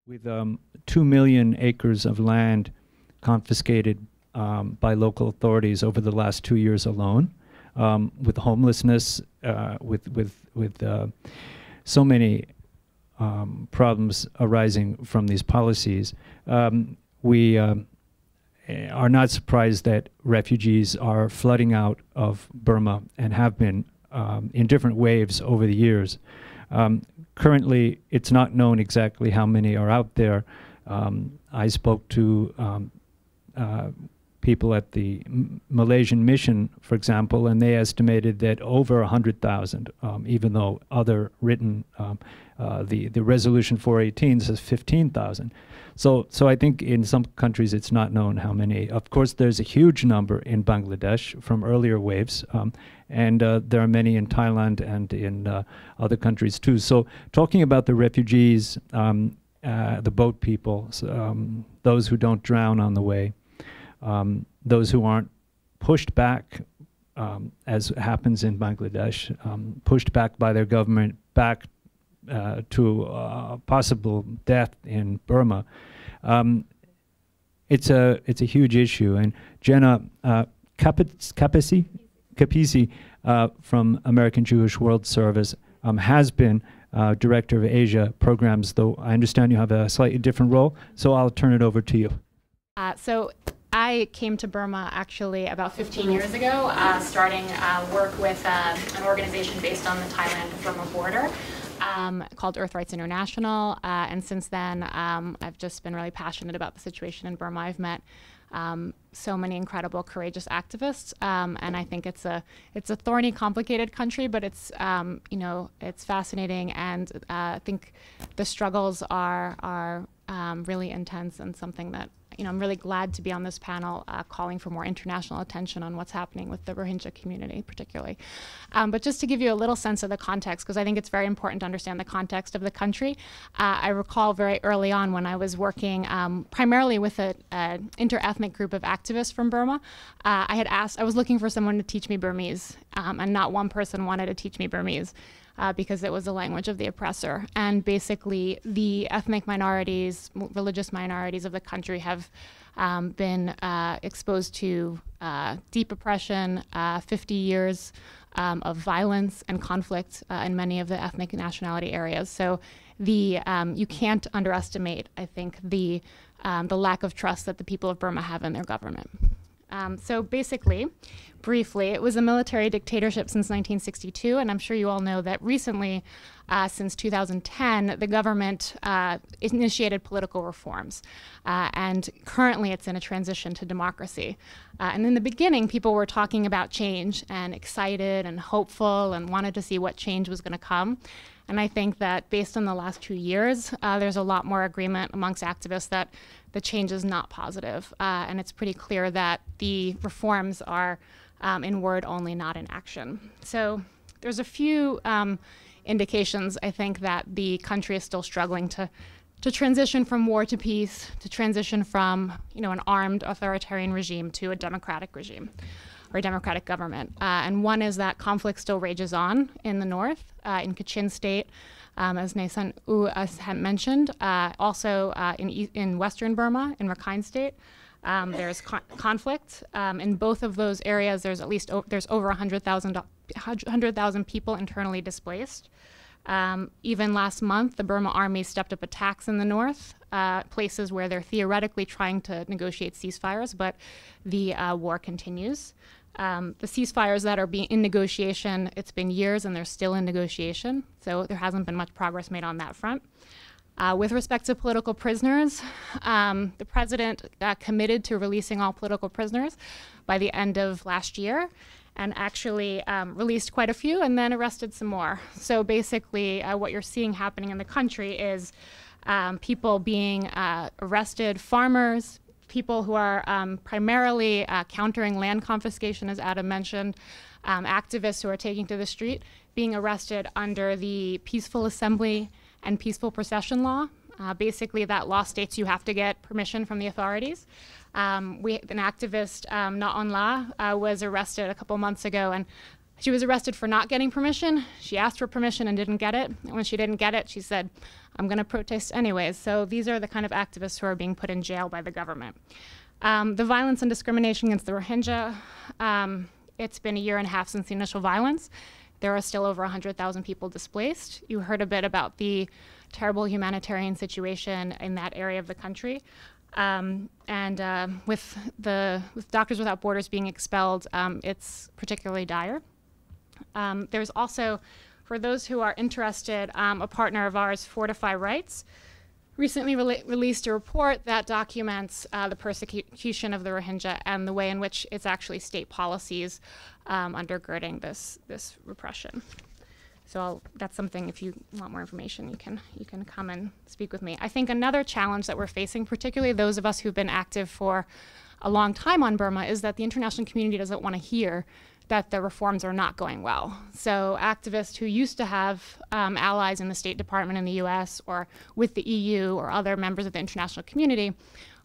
with 2 million acres of land confiscated by local authorities over the last 2 years alone, with homelessness, with so many problems arising from these policies. We are not surprised that refugees are flooding out of Burma and have been in different waves over the years. Currently, it's not known exactly how many are out there. I spoke to people at the Malaysian mission, for example, and they estimated that over 100,000, even though other written, the resolution 418 says 15,000. So I think in some countries it's not known how many. Of course, there's a huge number in Bangladesh from earlier waves, and there are many in Thailand and in other countries too. So talking about the refugees, the boat people, those who don't drown on the way, those who aren't pushed back, as happens in Bangladesh, pushed back by their government back to possible death in Burma. It's a huge issue. And Jenna Capeci from American Jewish World Service has been Director of Asia Programs, though I understand you have a slightly different role, so I'll turn it over to you. So I came to Burma actually about 15 years ago, starting work with an organization based on the Thailand-Burma border called Earth Rights International. And since then, I've just been really passionate about the situation in Burma. I've met so many incredible, courageous activists, and I think it's a thorny, complicated country, but it's it's fascinating, and I think the struggles are really intense, and something that I'm really glad to be on this panel calling for more international attention on what's happening with the Rohingya community particularly. But just to give you a little sense of the context, because I think it's very important to understand the context of the country, I recall very early on when I was working primarily with an inter-ethnic group of activists from Burma, I was looking for someone to teach me Burmese, and not one person wanted to teach me Burmese. Because it was the language of the oppressor. And basically, the ethnic minorities, religious minorities of the country have been exposed to deep oppression, 50 years of violence and conflict in many of the ethnic nationality areas. So you can't underestimate, I think, the lack of trust that the people of Burma have in their government. So basically, briefly, it was a military dictatorship since 1962, and I'm sure you all know that recently, since 2010, the government initiated political reforms, and currently it's in a transition to democracy. And in the beginning, people were talking about change and excited and hopeful and wanted to see what change was going to come. And I think that based on the last 2 years, there's a lot more agreement amongst activists that the change is not positive. And it's pretty clear that the reforms are in word only, not in action. So there's a few indications, I think, that the country is still struggling to transition from war to peace, to transition from an armed authoritarian regime to a democratic regime, or a democratic government. And one is that conflict still rages on in the north, in Kachin State, as Nason had mentioned. Also in western Burma, in Rakhine State, there's conflict. In both of those areas, there's over 100,000 people internally displaced. Even last month, the Burma army stepped up attacks in the north, places where they're theoretically trying to negotiate ceasefires, but the war continues. The ceasefires that are being in negotiation, it's been years and they're still in negotiation, so there hasn't been much progress made on that front. With respect to political prisoners, the president committed to releasing all political prisoners by the end of last year, and actually released quite a few and then arrested some more. So basically what you're seeing happening in the country is people being arrested, farmers, people who are primarily countering land confiscation, as Adam mentioned, activists who are taking to the street, being arrested under the Peaceful Assembly and Peaceful Procession Law. Basically, that law states you have to get permission from the authorities. An activist, Naon La, was arrested a couple months ago, and She was arrested for not getting permission. She asked for permission and didn't get it. And when she didn't get it, she said, I'm going to protest anyways. So these are the kind of activists who are being put in jail by the government. The violence and discrimination against the Rohingya, it's been 1.5 years since the initial violence. There are still over 100,000 people displaced. You heard a bit about the terrible humanitarian situation in that area of the country. With Doctors Without Borders being expelled, it's particularly dire. There's also, for those who are interested, a partner of ours, Fortify Rights, recently released a report that documents the persecution of the Rohingya and the way in which it's actually state policies undergirding this repression. So that's something, if you want more information, you can come and speak with me. I think another challenge that we're facing, particularly those of us who've been active for a long time on Burma, is that the international community doesn't want to hear that the reforms are not going well. So activists who used to have allies in the State Department in the US or with the EU or other members of the international community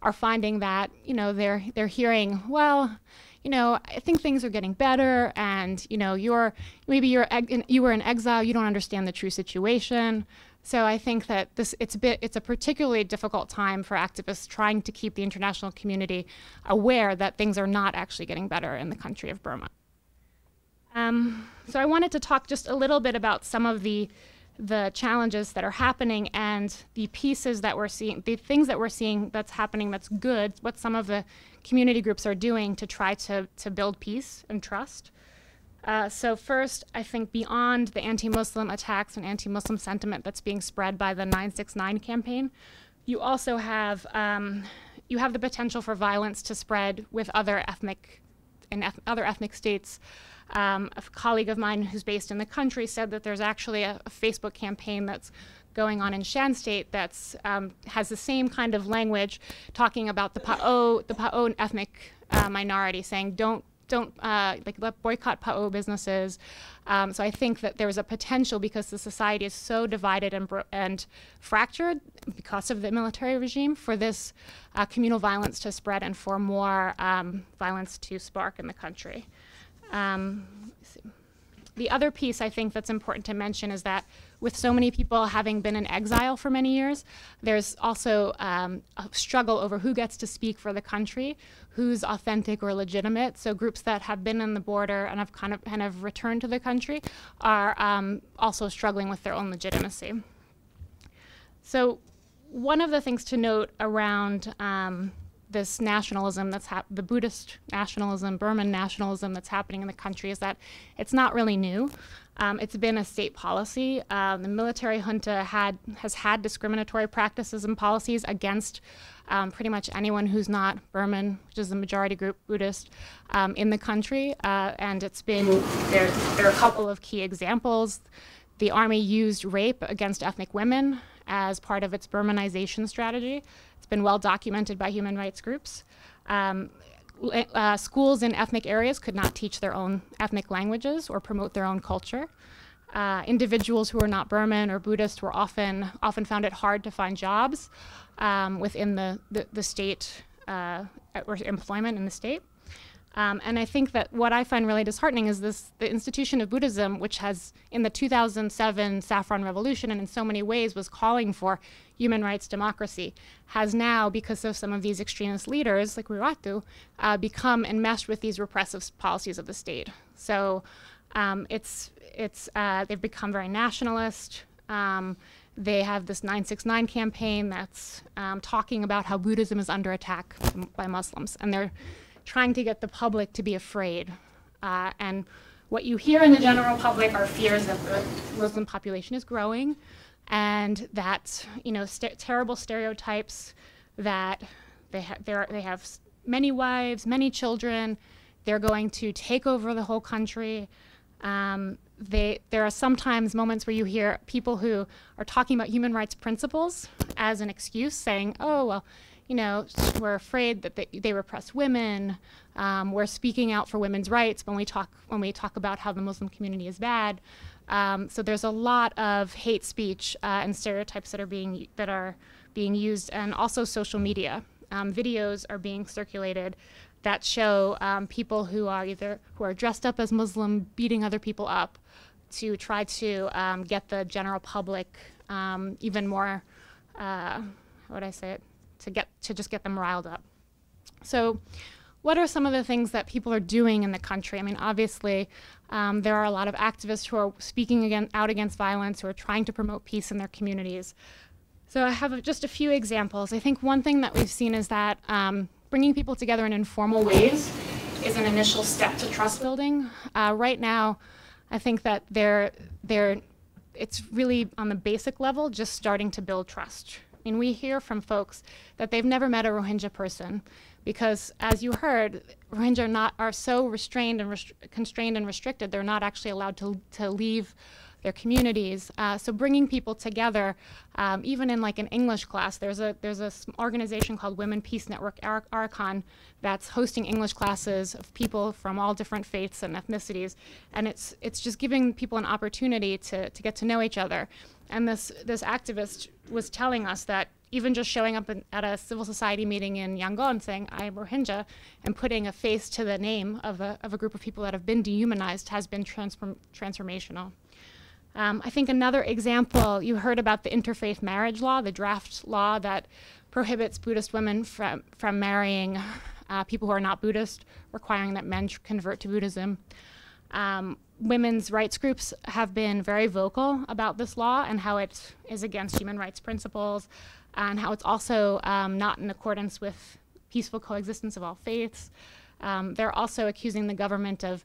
are finding that, they're hearing, well, I think things are getting better, and you were in exile, you don't understand the true situation. So I think that it's a particularly difficult time for activists trying to keep the international community aware that things are not actually getting better in the country of Burma. So I wanted to talk just a little bit about some of the challenges that are happening and the pieces that we're seeing, the things that we're seeing that's happening that's good, what some of the community groups are doing to try to build peace and trust. So first, I think beyond the anti-Muslim attacks and anti-Muslim sentiment that's being spread by the 969 campaign, you also have the potential for violence to spread with other ethnic states. A colleague of mine who's based in the country said that there's actually a Facebook campaign that's going on in Shan State that's has the same kind of language, talking about the Pa'o ethnic minority, saying don't boycott Pa'o businesses. So I think that there's a potential, because the society is so divided and fractured because of the military regime, for this communal violence to spread and for more violence to spark in the country. The other piece I think that's important to mention is that with so many people having been in exile for many years, there's also a struggle over who gets to speak for the country, who's authentic or legitimate. So groups that have been on the border and have kind of returned to the country are also struggling with their own legitimacy. So one of the things to note around this nationalism the Buddhist nationalism, Burman nationalism that's happening in the country, is that it's not really new. It's been a state policy. The military junta has had discriminatory practices and policies against pretty much anyone who's not Burman, which is the majority group Buddhist, in the country. And it's been, there are a couple of key examples. The army used rape against ethnic women as part of its Burmanization strategy. It's been well documented by human rights groups. Schools in ethnic areas could not teach their own ethnic languages or promote their own culture. Individuals who were not Burman or Buddhist were often found it hard to find jobs within the state or employment in the state. And I think that what I find really disheartening is the institution of Buddhism, which has, in the 2007 Saffron Revolution and in so many ways was calling for human rights democracy, has now, because of some of these extremist leaders like Wiratu, become enmeshed with these repressive policies of the state. So they've become very nationalist. They have this 969 campaign that's talking about how Buddhism is under attack by Muslims, and they're trying to get the public to be afraid. And what you hear in the general public are fears that the Muslim population is growing, and that terrible stereotypes that they have many wives, many children, they're going to take over the whole country. There are sometimes moments where you hear people who are talking about human rights principles as an excuse, saying, oh, well, we're afraid that they repress women. We're speaking out for women's rights when we talk about how the Muslim community is bad. So there's a lot of hate speech and stereotypes that are being used, and also social media. Videos are being circulated that show people who are dressed up as Muslim beating other people up to try to get the general public even more, how would I say it, to just get them riled up. So what are some of the things that people are doing in the country? I mean, obviously, there are a lot of activists who are speaking out against violence, who are trying to promote peace in their communities. So I have just a few examples. I think one thing that we've seen is that bringing people together in informal ways is an initial step to trust building. Right now, I think that it's really on the basic level just starting to build trust. I mean, we hear from folks that they've never met a Rohingya person because, as you heard, Rohingya are so restrained and constrained and restricted, they're not actually allowed to leave their communities. So bringing people together, even in like an English class, there's a organization called Women Peace Network Archon that's hosting English classes of people from all different faiths and ethnicities, and it's just giving people an opportunity to get to know each other. And this activist was telling us that even just showing up at a civil society meeting in Yangon saying, I am Rohingya, and putting a face to the name of a group of people that have been dehumanized has been transformational. I think another example, you heard about the interfaith marriage law, the draft law that prohibits Buddhist women from marrying people who are not Buddhist, requiring that men convert to Buddhism. Women's rights groups have been very vocal about this law and how it is against human rights principles, and how it's also not in accordance with peaceful coexistence of all faiths. They're also accusing the government of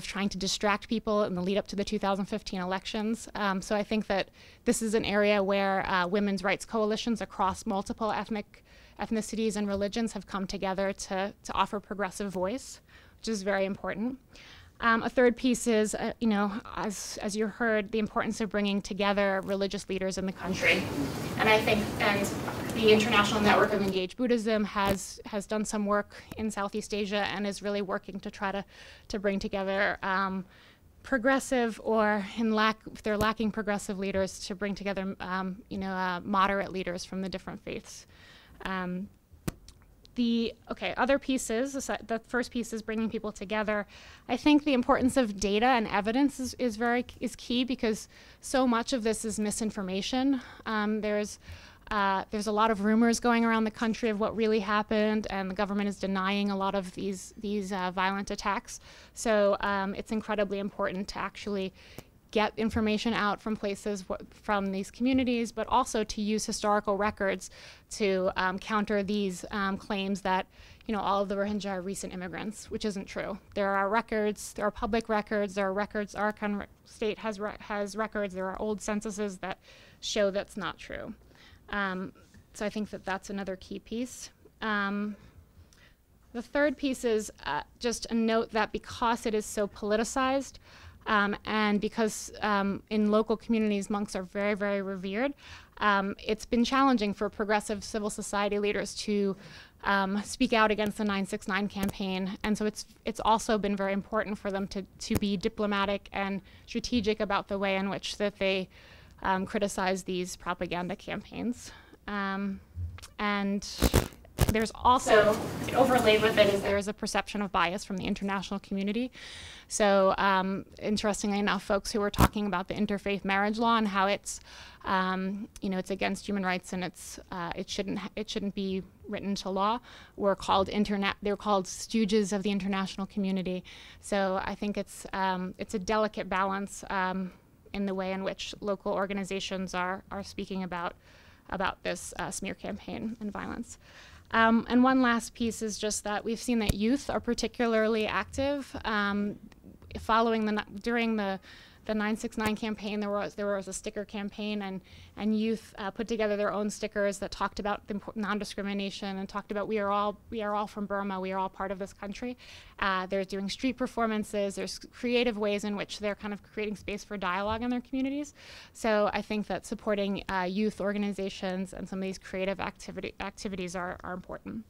trying to distract people in the lead up to the 2015 elections. So I think that this is an area where women's rights coalitions across multiple ethnicities and religions have come together to offer progressive voice, which is very important. A third piece is, as you heard, the importance of bringing together religious leaders in the country. And I think, the International Network of Engaged Buddhism has done some work in Southeast Asia and is really working to try to bring together progressive, or if they're lacking progressive leaders, to bring together moderate leaders from the different faiths. Other pieces, the first piece is bringing people together. I think the importance of data and evidence is key, because so much of this is misinformation. There's a lot of rumors going around the country of what really happened, and the government is denying a lot of these violent attacks. So it's incredibly important to actually get information out from places, from these communities, but also to use historical records to counter these claims that all of the Rohingya are recent immigrants, which isn't true. There are records, there are public records, there are records, Arakan state has records, there are old censuses that show that's not true. So I think that that's another key piece. The third piece is just a note that because it is so politicized, and because in local communities monks are very, very revered, it's been challenging for progressive civil society leaders to speak out against the 969 campaign. And so it's also been very important for them to be diplomatic and strategic about the way in which that they criticize these propaganda campaigns. And there's also, overlaid with it, is there's a perception of bias from the international community. So interestingly enough, folks who were talking about the interfaith marriage law and how it's, it's against human rights and it shouldn't be written into law, were called stooges of the international community. So I think it's a delicate balance in the way in which local organizations are speaking about this smear campaign and violence. And one last piece is just that we've seen that youth are particularly active. During the 969 campaign, there was a sticker campaign, and youth put together their own stickers that talked about non-discrimination and talked about we are all from Burma, we are all part of this country. They're doing street performances. There's creative ways in which they're kind of creating space for dialogue in their communities. So I think that supporting youth organizations and some of these creative activities are important.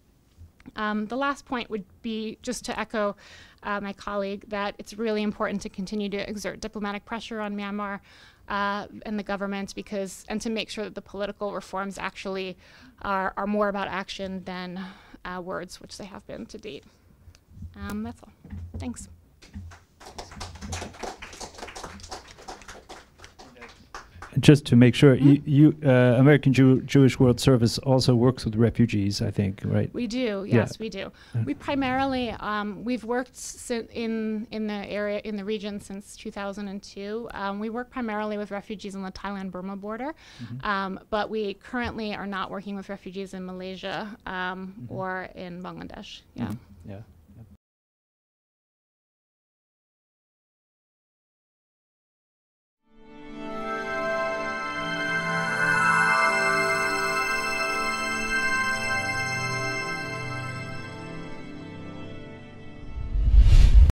The last point would be just to echo my colleague that it's really important to continue to exert diplomatic pressure on Myanmar and the government, and to make sure that the political reforms actually are more about action than words, which they have been to date. That's all. Thanks. Just to make sure, American Jewish World Service also works with refugees, I think, right? We do, yes, we do. We primarily, we've worked in the area, in the region since 2002. We work primarily with refugees on the Thailand-Burma border, but we currently are not working with refugees in Malaysia or in Bangladesh. Yeah. Yeah.